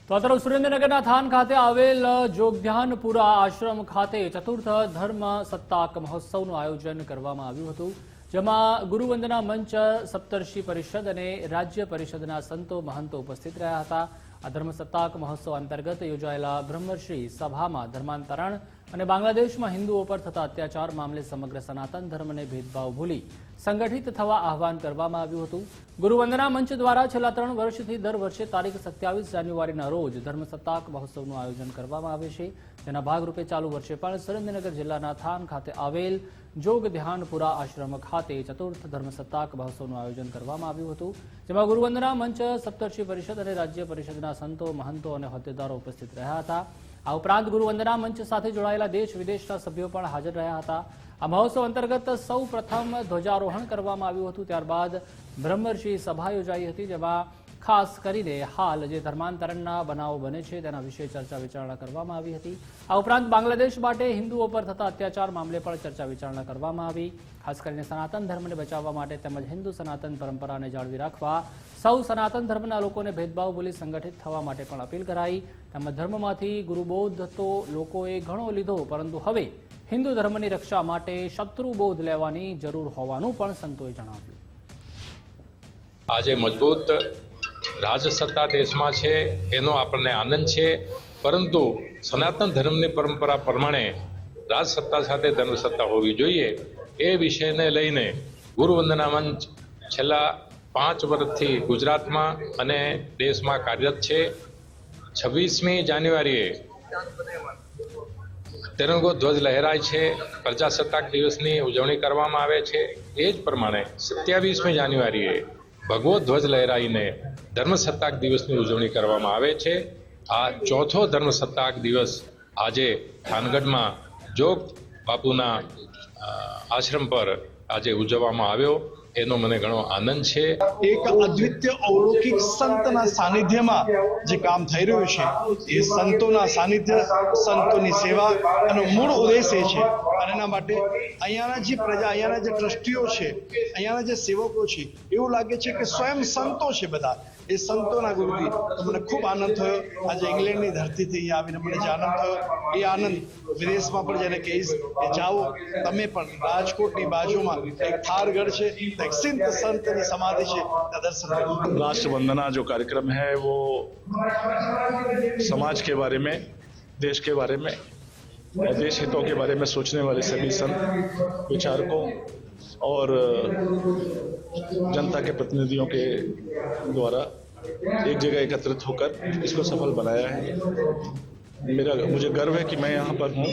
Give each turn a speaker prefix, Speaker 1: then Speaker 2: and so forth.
Speaker 1: તો આ તરફ સુરેન્દ્રનગરના થાન ખાતે આવેલ જોગધ્યાનપુરા આશ્રમ ખાતે ચતુર્થ ધર્મ સત્તાક મહોત્સવનું આયોજન કરવામાં આવ્યું હતું, જેમાં ગુરુવંદના મંચ, સપ્તર્ષિ પરિષદ અને રાજ્ય પરિષદના સંતો મહંતો ઉપસ્થિત રહ્યા હતા। આ ધર્મ સત્તાક મહોત્સવ અંતર્ગત યોજાયેલા બ્રહ્મર્ષિ સભામાં ધર્માંતરણ અને બાંગ્લાદેશમાં હિન્દુઓ પર થતા અત્યાચાર મામલે સમગ્ર સનાતન ધર્મને ભેદભાવ ભૂલી સંગઠિત થવા આહવાન કરવામાં આવ્યું હતું। ગુરુવંદના મંચ દ્વારા છેલ્લા 3 વર્ષથી દર વર્ષે તારીખ 27 જાન્યુઆરીના રોજ ધર્મ સત્તાક મહોત્સવનું આયોજન કરવામાં આવે છે, જેના ભાગરૂપે ચાલુ વર્ષે પણ સુરેન્દ્રનગર જિલ્લાના થાન ખાતે આવેલ જોગધ્યાનપુરા આશ્રમ ખાતે ચતુર્થ ધર્મ સત્તાક મહોત્સવનું આયોજન કરવામાં આવ્યું હતું, જેમાં ગુરુવંદના મંચ, સપ્તર્ષિ પરિષદ અને રાજ્ય પરિષદના સંતો, મહંતો અને હોદ્દેદારો ઉપસ્થિત રહ્યા હતા। આ ઉપરાંત ગુરુવંદના મંચ સાથે જોડાયેલા દેશ વિદેશના સભ્યો પણ હાજર રહ્યા હતા। આ મહોત્સવ અંતર્ગત સૌ પ્રથમ ધ્વજારોહણ કરવામાં આવ્યું હતું, ત્યારબાદ બ્રહ્મર્ષિ સભા યોજાઈ હતી, જેમાં ખાસ કરીને હાલ જે ધર્માંતરણના બનાવો બને છે તેના વિશે ચર્ચા વિચારણા કરવામાં આવી હતી। આ ઉપરાંત બાંગ્લાદેશ માટે હિન્દુઓ પર થતા અત્યાચાર મામલે પણ ચર્ચા વિચારણા કરવામાં આવી। ખાસ કરીને સનાતન ધર્મને બચાવવા માટે તેમજ હિન્દુ સનાતન પરંપરાને જાળવી રાખવા સૌ સનાતન ધર્મના લોકોને ભેદભાવ ભૂલી સંગઠિત થવા માટે પણ અપીલ કરાઈ। તેમજ ધર્મમાંથી ગુરુબોધ તો લોકોએ ઘણો લીધો, પરંતુ હવે હિન્દુ ધર્મની રક્ષા માટે શત્રુબોધ લેવાની જરૂર હોવાનું પણ સંતોએ જણાવ્યું।
Speaker 2: આજે મજબૂત રાજસત્તા દેશમાં છે એનો આપણને આનંદ છે, પરંતુ સનાતન ધર્મની પરંપરા પ્રમાણે રાજસત્તા સાથે ધર્મસત્તા હોવી જોઈએ એ વિષયને લઈને ગુરુવંદના મંચ છેલ્લા 5 વર્ષથી ગુજરાતમાં અને દેશમાં કાર્યરત છે। 26મી જાન્યુઆરીએ તિરંગો ધ્વજ લહેરાય છે, પ્રજાસત્તાક દિવસની ઉજવણી કરવામાં આવે છે। એ જ પ્રમાણે 27મી જાન્યુઆરીએ ભગવો ધ્વજ લહેરાઈને ધર્મસત્તાક દિવસની ઉજવણી કરવામાં આવે છે। આ ચોથો ધર્મસત્તાક દિવસ આજે થાનગઢમાં જોગ બાપુના આશ્રમ પર આજે ઉજવવામાં આવ્યો, એનો મને ઘણો આનંદ છે।
Speaker 3: એક અદ્વિતીય અવલૌકિક સંતના સાનિધ્યમાં જે કામ થઈ રહ્યું છે એ સંતોના સાનિધ્ય, સંતોની સેવા એનો મૂળ ઉદ્દેશ એ છે, અને એના માટે અહીંયાના જે પ્રજા, અહીંયાના જે ટ્રસ્ટીઓ છે, અહીંયાના જે સેવકો છે, એવું લાગે છે કે સ્વયં સંતો છે બધા। એ સંતોના ગુરુથી મને ખૂબ આનંદ થયો। આજે ઇંગ્લેન્ડની ધરતીથી અહીંયા આવીને મને જે આનંદ થયો, એ આનંદ વિદેશમાં પણ જેને કહીશ કે જાઓ તમે પણ, રાજકોટની બાજુમાં એક થારગઢ છે, એક સંતની समाधि છે, ત્યાં દર્શન કરો।
Speaker 4: राष्ट्र वंदना जो कार्यक्रम है वो समाज के बारे में, देश के बारे में और देश हितों के बारे में सोचने वाले सभी संत विचारकों और जनता के प्रतिनिधियों के द्वारा एक जगह एकत्रित होकर इसको सफल बनाया है। मुझे गर्व है कि मैं यहाँ पर हूँ।